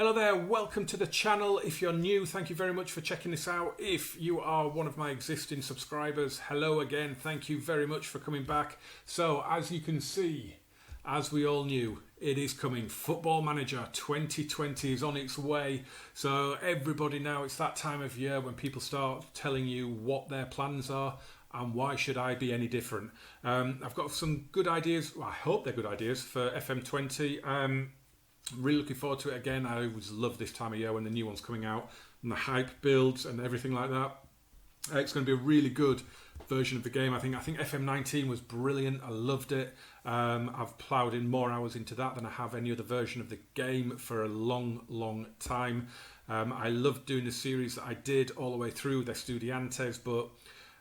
Hello there, welcome to the channel. If you're new, thank you very much for checking this out. If you are one of my existing subscribers, hello again, thank you very much for coming back. So, as you can see, as we all knew, it is coming. Football Manager 2020 is on its way. So everybody now, it's that time of year when people start telling you what their plans are and why should I be any different. I've got some good ideas, well, I hope they're good ideas for FM20. Really looking forward to it again. I always love this time of year when the new one's coming out and the hype builds and everything like that. It's going to be a really good version of the game. I think FM19 was brilliant. I loved it. I've ploughed in more hours into that than I have any other version of the game for a long time. I loved doing the series that I did all the way through, the Estudiantes, but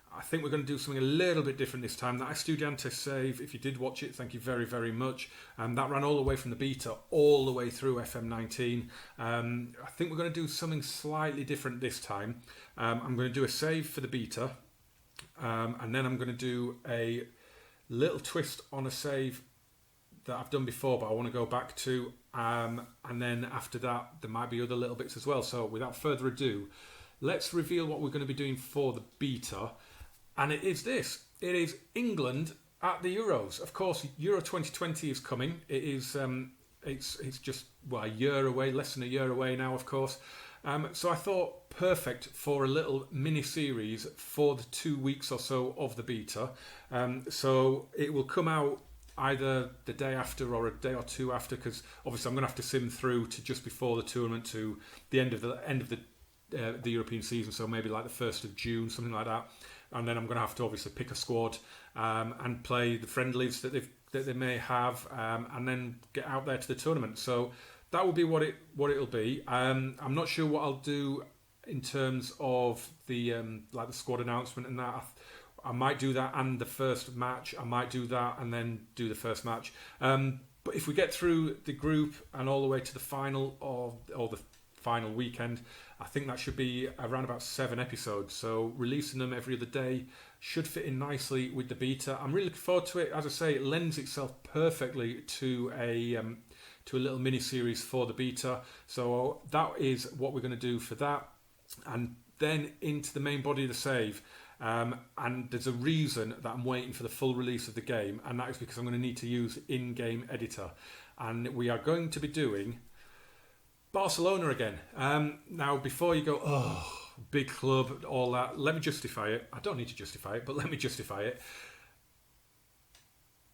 I think we're going to do something a little bit different this time. That Estudiantes save, if you did watch it, thank you very much. That ran all the way from the beta all the way through FM19. I think we're going to do something slightly different this time. I'm going to do a save for the beta, and then I'm going to do a little twist on a save that I've done before, but I want to go back to. And then after that, there might be other little bits as well. So without further ado, let's reveal what we're going to be doing for the beta. And it is this. It is England at the Euros. Of course, Euro 2020 is coming. It is. It's just a year away, less than a year away now. Of course. So I thought perfect for a little mini series for the 2 weeks or so of the beta. So it will come out either the day after or a day or two after, because obviously I'm going to have to sim through to just before the tournament to the end of the European season. So maybe like the 1st of June, something like that. And then I'm going to have to obviously pick a squad and play the friendlies that they may have, and then get out there to the tournament. So that will be what it'll be. I'm not sure what I'll do in terms of the like the squad announcement and that. I might do that and the first match. I might do that and then do the first match. But if we get through the group and all the way to the final or the final weekend, I think that should be around about 7 episodes. So releasing them every other day should fit in nicely with the beta. I'm really looking forward to it. As I say, it lends itself perfectly to a little mini series for the beta. So that is what we're going to do for that, and then into the main body of the save. And there's a reason that I'm waiting for the full release of the game, and that is because I'm going to need to use in-game editor, and we are going to be doing Barcelona again. Now, before you go, oh, big club, all that, let me justify it. I don't need to justify it, but let me justify it.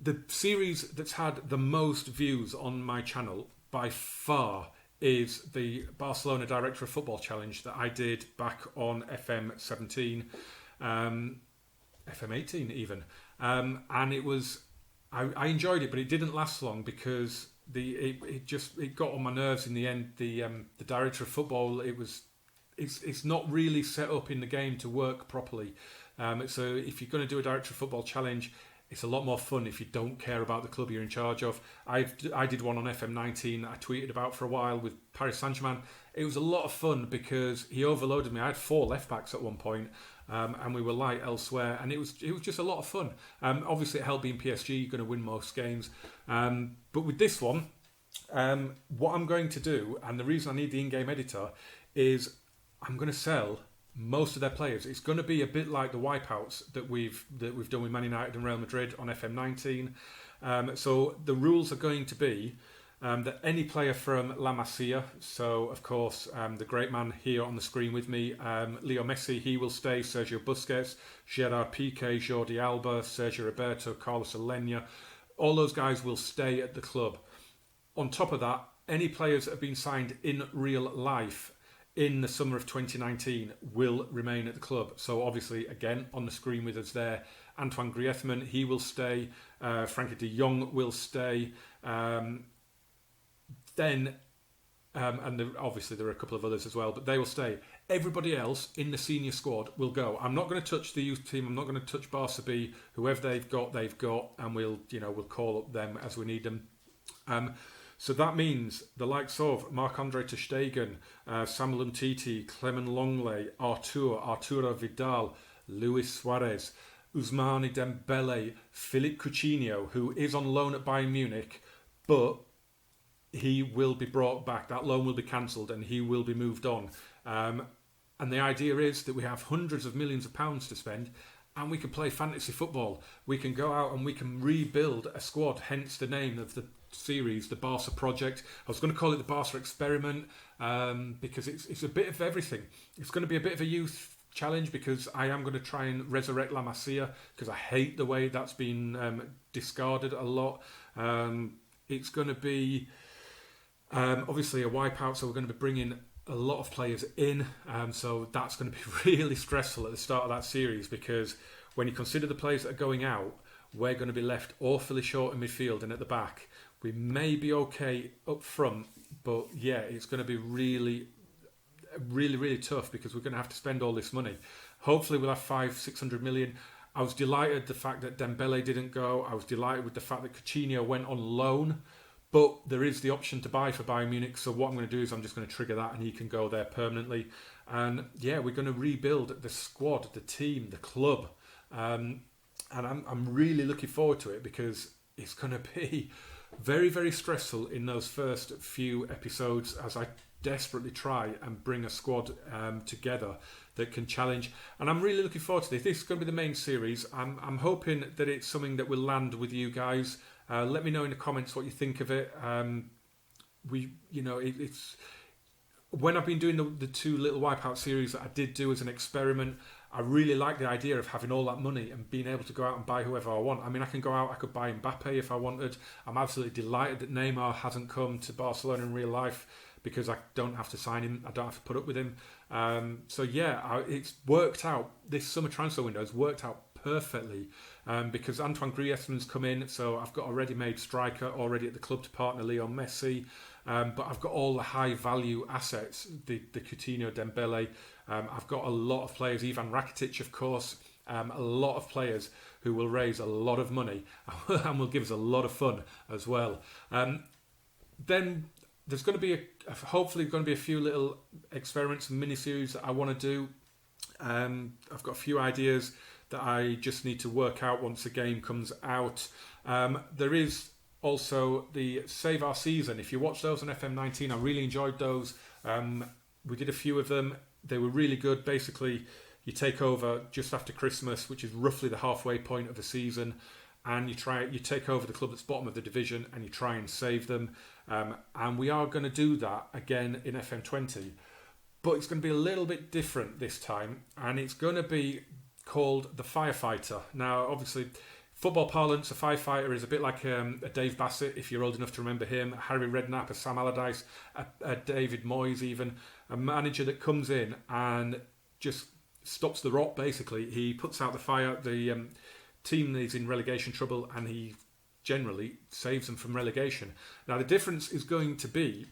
The series that's had the most views on my channel by far is the Barcelona Director of Football Challenge that I did back on FM17, FM18 even. And it was, I enjoyed it, but it didn't last long because it got on my nerves in the end. The Director of Football, it's not really set up in the game to work properly. So if you're going to do a Director of Football challenge, it's a lot more fun if you don't care about the club you're in charge of. I did one on FM19 that I tweeted about for a while with Paris St Germain. It was a lot of fun because he overloaded me. I had 4 left backs at one point, and we were light elsewhere, and it was just a lot of fun. Obviously, it helped being PSG. You're going to win most games, but with this one, what I'm going to do, and the reason I need the in-game editor, is I'm going to sell most of their players. It's going to be a bit like the wipeouts that we've done with Man United and Real Madrid on FM19. So the rules are going to be that any player from La Masia, so of course the great man here on the screen with me, Leo Messi, he will stay. Sergio Busquets, Gerard Piqué, Jordi Alba, Sergio Roberto, Carlos Alenia, all those guys will stay at the club. On top of that, any players that have been signed in real life in the summer of 2019 will remain at the club. So obviously, again, on the screen with us there, Antoine Griezmann, he will stay. Frankie de Jong will stay. Obviously there are a couple of others as well, but they will stay. Everybody else in the senior squad will go. I'm not going to touch the youth team. I'm not going to touch Barca B. Whoever they've got, and we'll call up them as we need them. So that means the likes of Marc-Andre ter Stegen, Samuel Umtiti, Clement Longley, Arturo Vidal, Luis Suarez, Ousmane Dembele, Philippe Coutinho, who is on loan at Bayern Munich, but he will be brought back. That loan will be cancelled and he will be moved on. And the idea is that we have hundreds of millions of pounds to spend and we can play fantasy football. We can go out and we can rebuild a squad, hence the name of the series, the Barca Project. I was going to call it the Barca Experiment because it's a bit of everything. It's going to be a bit of a youth challenge because I am going to try and resurrect La Masia because I hate the way that's been discarded a lot. It's going to be obviously a wipeout, so we're going to be bringing a lot of players in, so that's going to be really stressful at the start of that series because when you consider the players that are going out, we're going to be left awfully short in midfield and at the back. We may be okay up front, but yeah, it's going to be really, really tough because we're going to have to spend all this money. Hopefully we'll have 500-600 million. I was delighted the fact that Dembele didn't go. I was delighted with the fact that Coutinho went on loan. But there is the option to buy for Bayern Munich. So what I'm going to do is I'm just going to trigger that and he can go there permanently. And yeah, we're going to rebuild the squad, the team, the club. And I'm really looking forward to it because it's going to be very, very stressful in those first few episodes as I desperately try and bring a squad together that can challenge. And I'm really looking forward to this. This is going to be the main series. I'm hoping that it's something that will land with you guys. Let me know in the comments what you think of it. It's when I've been doing the two little Wipeout series that I did do as an experiment. I really like the idea of having all that money and being able to go out and buy whoever I want. I mean, I can go out, I could buy Mbappe if I wanted. I'm absolutely delighted that Neymar hasn't come to Barcelona in real life because I don't have to sign him. I don't have to put up with him. It's worked out. This summer transfer window has worked out perfectly because Antoine Griezmann's come in, so I've got a ready-made striker already at the club to partner Leo Messi, but I've got all the high-value assets, the Coutinho, Dembele. I've got a lot of players, Ivan Rakitic, of course, a lot of players who will raise a lot of money and will give us a lot of fun as well. Then there's going to be hopefully going to be a few little experiments and mini-series that I want to do. I've got a few ideas that I just need to work out once the game comes out. There is also the Save Our Season. If you watch those on FM19, I really enjoyed those. We did a few of them. They were really good. Basically, you take over just after Christmas, which is roughly the halfway point of the season, and you take over the club that's bottom of the division and you try and save them. And we are going to do that again in FM20. But it's going to be a little bit different this time, and it's going to be called the Firefighter. Now, obviously, football parlance, a firefighter is a bit like a Dave Bassett, if you're old enough to remember him, Harry Redknapp, a Sam Allardyce, a David Moyes even, a manager that comes in and just stops the rot, basically. He puts out the fire, the team is in relegation trouble, and he generally saves them from relegation. Now, the difference is going to be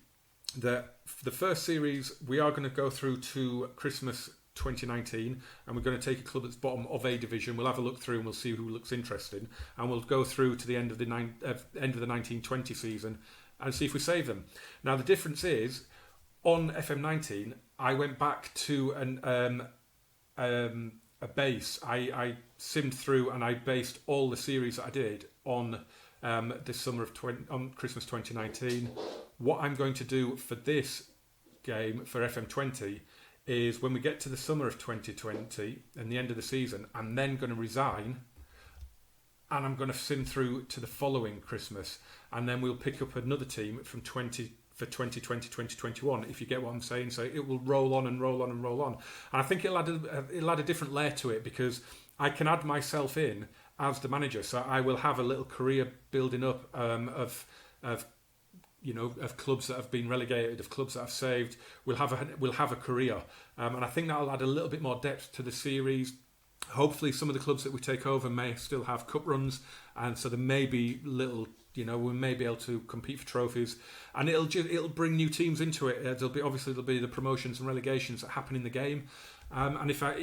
that for the first series, we are going to go through to Christmas 2019, and we're going to take a club that's bottom of a division. We'll have a look through and we'll see who looks interesting, and we'll go through to the end of the 1920 season and see if we save them. Now, the difference is on FM19, I went back to a base. I simmed through and I based all the series that I did on this summer of on Christmas 2019. What I'm going to do for this game for FM20 is when we get to the summer of 2020 and the end of the season, I'm then going to resign and I'm going to sim through to the following Christmas, and then we'll pick up another team from 2020-2021, if you get what I'm saying. So it will roll on and roll on and roll on, and I think it'll add a different layer to it because I can add myself in as the manager, so I will have a little career building up of clubs that have been relegated, of clubs that I've saved. We'll have a career, and I think that'll add a little bit more depth to the series. Hopefully, some of the clubs that we take over may still have cup runs, and so there may be little, we may be able to compete for trophies, and it'll bring new teams into it. There'll be the promotions and relegations that happen in the game, and if I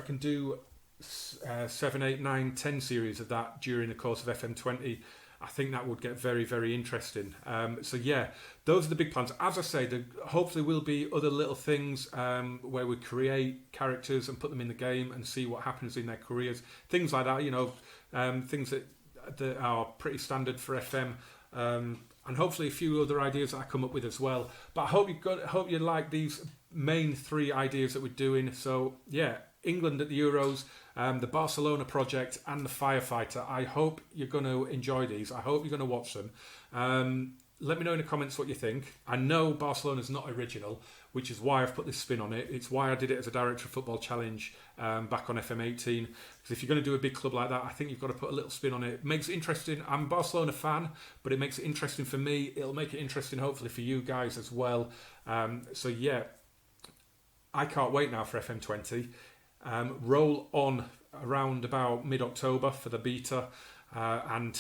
can do 7, 8, 9, 10 series of that during the course of FM20. I think that would get very, very interesting. So yeah, those are the big plans. As I say, there hopefully will be other little things where we create characters and put them in the game and see what happens in their careers. Things like that, things that are pretty standard for FM. and hopefully a few other ideas that I come up with as well. But I hope you like these main 3 ideas that we're doing. So yeah, England at the Euros, the Barcelona project, and the firefighter. I hope you're going to enjoy these. I hope you're going to watch them. Let me know in the comments what you think. I know Barcelona's not original, which is why I've put this spin on it. It's why I did it as a Director of Football Challenge back on FM18. Because if you're going to do a big club like that, I think you've got to put a little spin on it. It makes it interesting. I'm a Barcelona fan, but it makes it interesting for me. It'll make it interesting, hopefully, for you guys as well. So yeah, I can't wait now for FM20. Roll on around about mid-October for the beta. I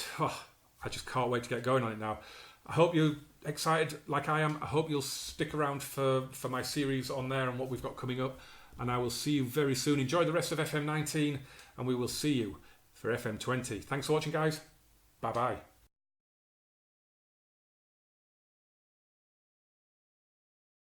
just can't wait to get going on it now. I hope you're excited like I am. I hope you'll stick around for my series on there and what we've got coming up. And I will see you very soon. Enjoy the rest of FM19 and we will see you for FM20. Thanks for watching, guys. Bye-bye.